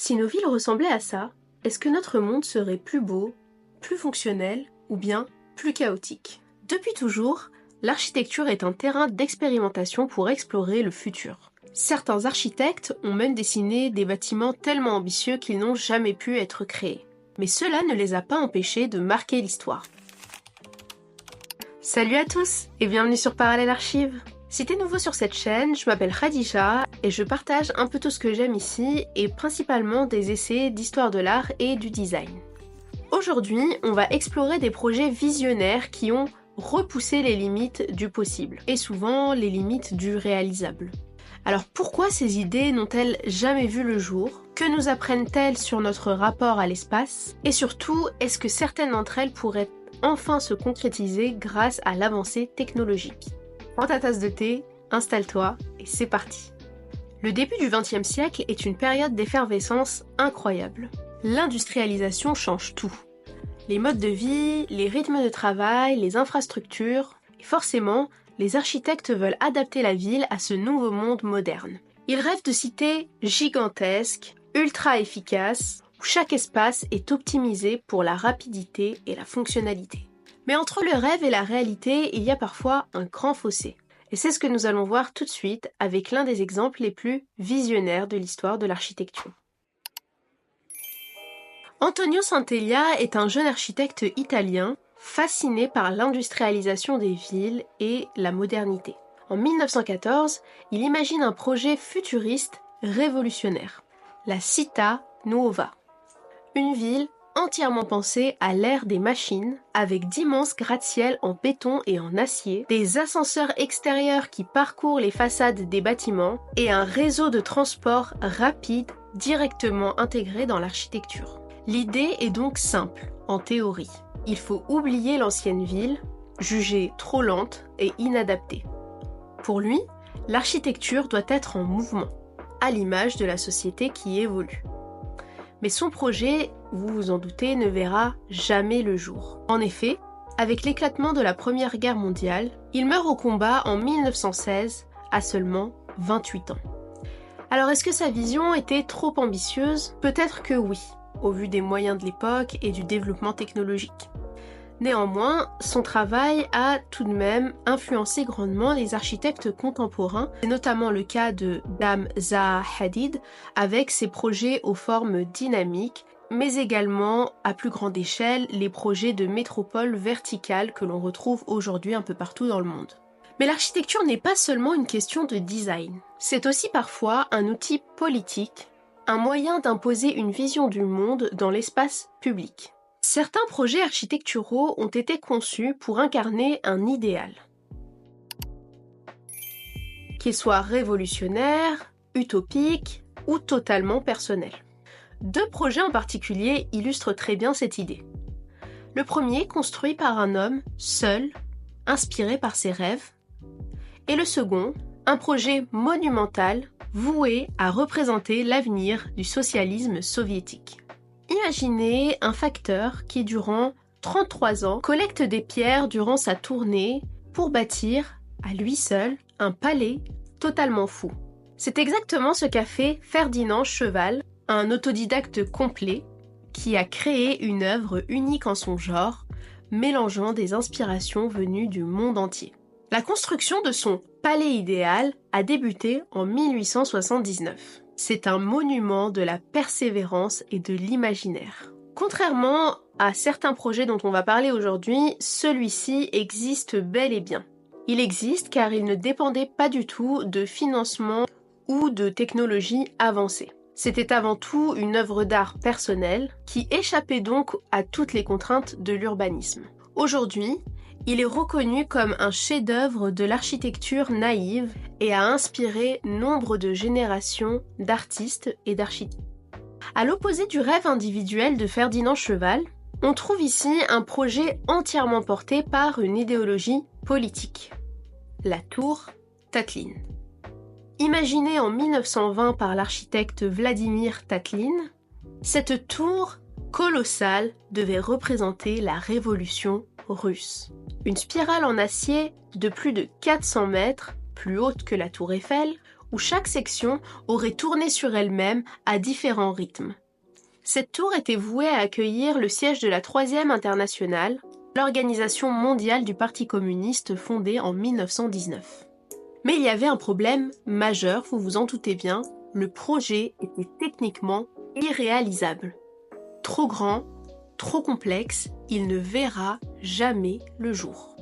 Si nos villes ressemblaient à ça, est-ce que notre monde serait plus beau, plus fonctionnel ou bien plus chaotique? Depuis toujours, l'architecture est un terrain d'expérimentation pour explorer le futur. Certains architectes ont même dessiné des bâtiments tellement ambitieux qu'ils n'ont jamais pu être créés. Mais cela ne les a pas empêchés de marquer l'histoire. Salut à tous et bienvenue sur Parallèle Archive. Si t'es nouveau sur cette chaîne, je m'appelle Khadija et je partage un peu tout ce que j'aime ici et principalement des essais d'histoire de l'art et du design. Aujourd'hui, on va explorer des projets visionnaires qui ont repoussé les limites du possible et souvent les limites du réalisable. Alors pourquoi ces idées n'ont-elles jamais vu le jour? Que nous apprennent-elles sur notre rapport à l'espace? Et surtout, est-ce que certaines d'entre elles pourraient enfin se concrétiser grâce à l'avancée technologique? Prends ta tasse de thé, installe-toi et c'est parti. Le début du XXe siècle est une période d'effervescence incroyable. L'industrialisation change tout. Les modes de vie, les rythmes de travail, les infrastructures, et forcément, les architectes veulent adapter la ville à ce nouveau monde moderne. Ils rêvent de cités gigantesques, ultra efficaces, où chaque espace est optimisé pour la rapidité et la fonctionnalité. Mais entre le rêve et la réalité, il y a parfois un grand fossé. Et c'est ce que nous allons voir tout de suite avec l'un des exemples les plus visionnaires de l'histoire de l'architecture. Antonio Santeglia est un jeune architecte italien fasciné par l'industrialisation des villes et la modernité. En 1914, il imagine un projet futuriste révolutionnaire, la Città Nuova. Une ville entièrement pensée à l'ère des machines, avec d'immenses gratte-ciel en béton et en acier, des ascenseurs extérieurs qui parcourent les façades des bâtiments et un réseau de transport rapide directement intégré dans l'architecture. L'idée est donc simple, en théorie. Il faut oublier l'ancienne ville, jugée trop lente et inadaptée. Pour lui, l'architecture doit être en mouvement, à l'image de la société qui évolue. Mais son projet, vous vous en doutez, ne verra jamais le jour. En effet, avec l'éclatement de la Première Guerre mondiale, il meurt au combat en 1916, à seulement 28 ans. Alors est-ce que sa vision était trop ambitieuse? Peut-être que oui, au vu des moyens de l'époque et du développement technologique. Néanmoins, son travail a tout de même influencé grandement les architectes contemporains. C'est notamment le cas de Dame Zaha Hadid avec ses projets aux formes dynamiques, mais également à plus grande échelle les projets de métropole verticale que l'on retrouve aujourd'hui un peu partout dans le monde. Mais l'architecture n'est pas seulement une question de design, c'est aussi parfois un outil politique, un moyen d'imposer une vision du monde dans l'espace public. Certains projets architecturaux ont été conçus pour incarner un idéal. Qu'il soit révolutionnaire, utopique ou totalement personnel. Deux projets en particulier illustrent très bien cette idée. Le premier, construit par un homme seul, inspiré par ses rêves. Et le second, un projet monumental, voué à représenter l'avenir du socialisme soviétique. Imaginez un facteur qui, durant 33 ans, collecte des pierres durant sa tournée pour bâtir, à lui seul, un palais totalement fou. C'est exactement ce qu'a fait Ferdinand Cheval, un autodidacte complet, qui a créé une œuvre unique en son genre, mélangeant des inspirations venues du monde entier. La construction de son palais idéal a débuté en 1879. C'est un monument de la persévérance et de l'imaginaire. Contrairement à certains projets dont on va parler aujourd'hui, celui-ci existe bel et bien. Il existe car il ne dépendait pas du tout de financement ou de technologie avancée. C'était avant tout une œuvre d'art personnelle qui échappait donc à toutes les contraintes de l'urbanisme. Aujourd'hui, il est reconnu comme un chef-d'œuvre de l'architecture naïve et a inspiré nombre de générations d'artistes et d'architectes. À l'opposé du rêve individuel de Ferdinand Cheval, on trouve ici un projet entièrement porté par une idéologie politique. La tour Tatlin. Imaginée en 1920 par l'architecte Vladimir Tatlin, cette tour colossale devait représenter la révolution russe. Une spirale en acier de plus de 400 mètres, plus haute que la tour Eiffel, où chaque section aurait tourné sur elle-même à différents rythmes. Cette tour était vouée à accueillir le siège de la Troisième Internationale, l'organisation mondiale du Parti communiste fondée en 1919. Mais il y avait un problème majeur, vous vous en doutez bien, le projet était techniquement irréalisable. Trop grand, trop complexe, il ne verra jamais le jour.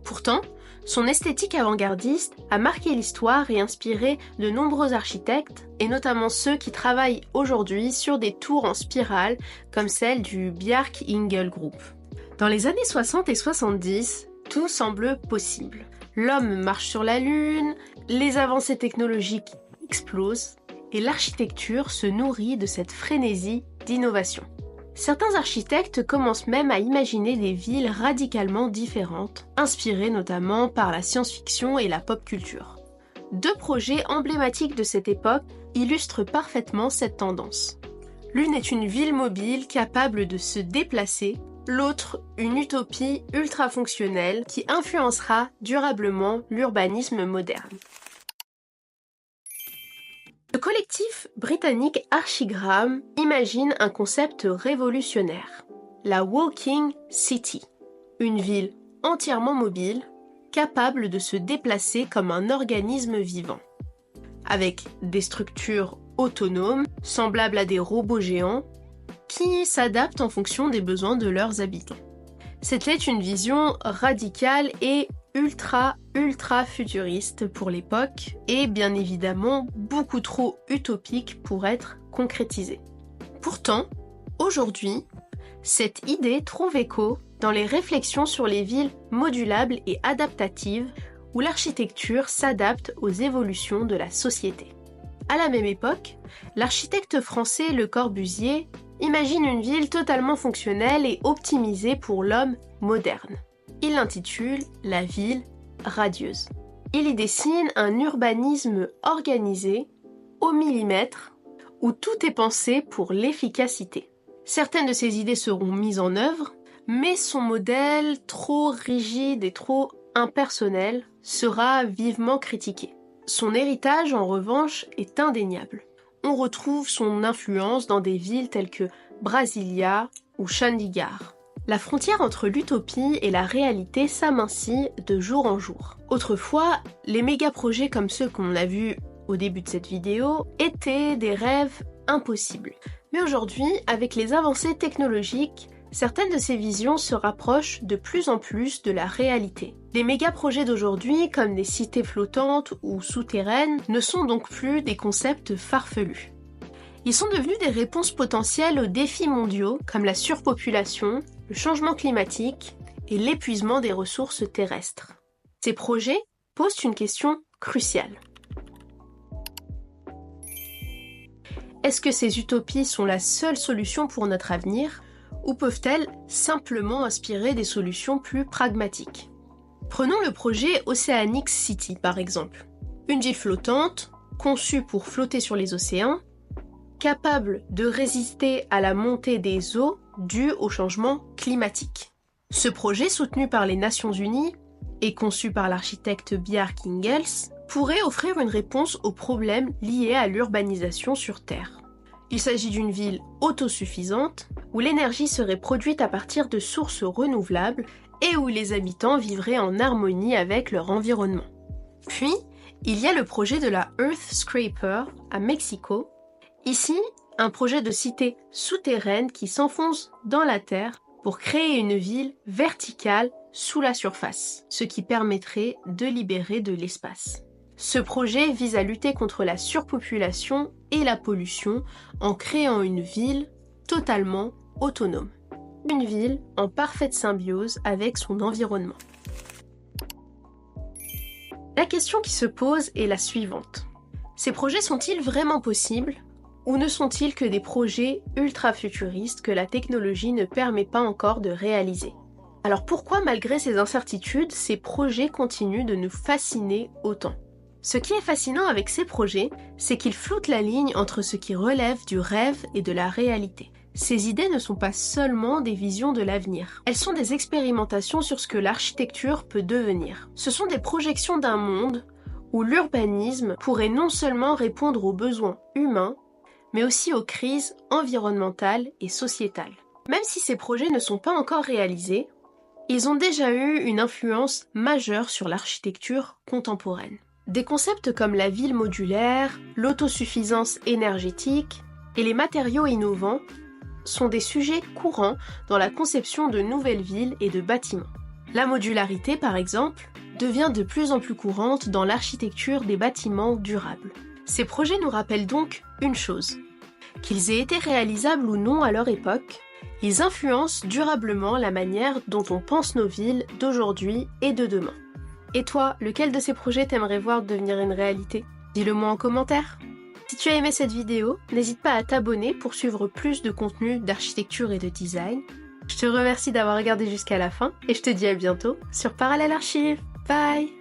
Pourtant, son esthétique avant-gardiste a marqué l'histoire et inspiré de nombreux architectes, et notamment ceux qui travaillent aujourd'hui sur des tours en spirale comme celle du Bjarke-Ingels Group. Dans les années 60 et 70, tout semble possible. L'homme marche sur la Lune, les avancées technologiques explosent, et l'architecture se nourrit de cette frénésie d'innovation. Certains architectes commencent même à imaginer des villes radicalement différentes, inspirées notamment par la science-fiction et la pop culture. Deux projets emblématiques de cette époque illustrent parfaitement cette tendance. L'une est une ville mobile capable de se déplacer, l'autre une utopie ultra fonctionnelle qui influencera durablement l'urbanisme moderne. Le collectif britannique Archigram imagine un concept révolutionnaire, la Walking City, une ville entièrement mobile, capable de se déplacer comme un organisme vivant, avec des structures autonomes, semblables à des robots géants, qui s'adaptent en fonction des besoins de leurs habitants. C'était une vision radicale et ultra futuriste pour l'époque et bien évidemment beaucoup trop utopique pour être concrétisée. Pourtant, aujourd'hui, cette idée trouve écho dans les réflexions sur les villes modulables et adaptatives où l'architecture s'adapte aux évolutions de la société. À la même époque, l'architecte français Le Corbusier imagine une ville totalement fonctionnelle et optimisée pour l'homme moderne. Il l'intitule « La ville radieuse ». Il y dessine un urbanisme organisé, au millimètre, où tout est pensé pour l'efficacité. Certaines de ses idées seront mises en œuvre, mais son modèle, trop rigide et trop impersonnel, sera vivement critiqué. Son héritage, en revanche, est indéniable. On retrouve son influence dans des villes telles que Brasilia ou Chandigarh. La frontière entre l'utopie et la réalité s'amincit de jour en jour. Autrefois, les méga-projets comme ceux qu'on a vus au début de cette vidéo étaient des rêves impossibles. Mais aujourd'hui, avec les avancées technologiques, certaines de ces visions se rapprochent de plus en plus de la réalité. Les méga-projets d'aujourd'hui, comme des cités flottantes ou souterraines, ne sont donc plus des concepts farfelus. Ils sont devenus des réponses potentielles aux défis mondiaux comme la surpopulation, le changement climatique et l'épuisement des ressources terrestres. Ces projets posent une question cruciale. Est-ce que ces utopies sont la seule solution pour notre avenir ou peuvent-elles simplement inspirer des solutions plus pragmatiques ? Prenons le projet Oceanic City par exemple. Une ville flottante, conçue pour flotter sur les océans, capable de résister à la montée des eaux due au changement climatique. Ce projet, soutenu par les Nations Unies et conçu par l'architecte Bjarke-Ingels, pourrait offrir une réponse aux problèmes liés à l'urbanisation sur Terre. Il s'agit d'une ville autosuffisante, où l'énergie serait produite à partir de sources renouvelables et où les habitants vivraient en harmonie avec leur environnement. Puis, il y a le projet de la Earth Scraper à Mexico. Ici, un projet de cité souterraine qui s'enfonce dans la terre pour créer une ville verticale sous la surface, ce qui permettrait de libérer de l'espace. Ce projet vise à lutter contre la surpopulation et la pollution en créant une ville totalement autonome. Une ville en parfaite symbiose avec son environnement. La question qui se pose est la suivante. Ces projets sont-ils vraiment possibles ou ne sont-ils que des projets ultra-futuristes que la technologie ne permet pas encore de réaliser ? Alors pourquoi, malgré ces incertitudes, ces projets continuent de nous fasciner autant ? Ce qui est fascinant avec ces projets, c'est qu'ils floutent la ligne entre ce qui relève du rêve et de la réalité. Ces idées ne sont pas seulement des visions de l'avenir. Elles sont des expérimentations sur ce que l'architecture peut devenir. Ce sont des projections d'un monde où l'urbanisme pourrait non seulement répondre aux besoins humains, mais aussi aux crises environnementales et sociétales. Même si ces projets ne sont pas encore réalisés, ils ont déjà eu une influence majeure sur l'architecture contemporaine. Des concepts comme la ville modulaire, l'autosuffisance énergétique et les matériaux innovants sont des sujets courants dans la conception de nouvelles villes et de bâtiments. La modularité, par exemple, devient de plus en plus courante dans l'architecture des bâtiments durables. Ces projets nous rappellent donc une chose. Qu'ils aient été réalisables ou non à leur époque, ils influencent durablement la manière dont on pense nos villes d'aujourd'hui et de demain. Et toi, lequel de ces projets t'aimerais voir devenir une réalité? Dis-le moi en commentaire. Si tu as aimé cette vidéo, n'hésite pas à t'abonner pour suivre plus de contenu d'architecture et de design. Je te remercie d'avoir regardé jusqu'à la fin et je te dis à bientôt sur Parallèle Archive. Bye!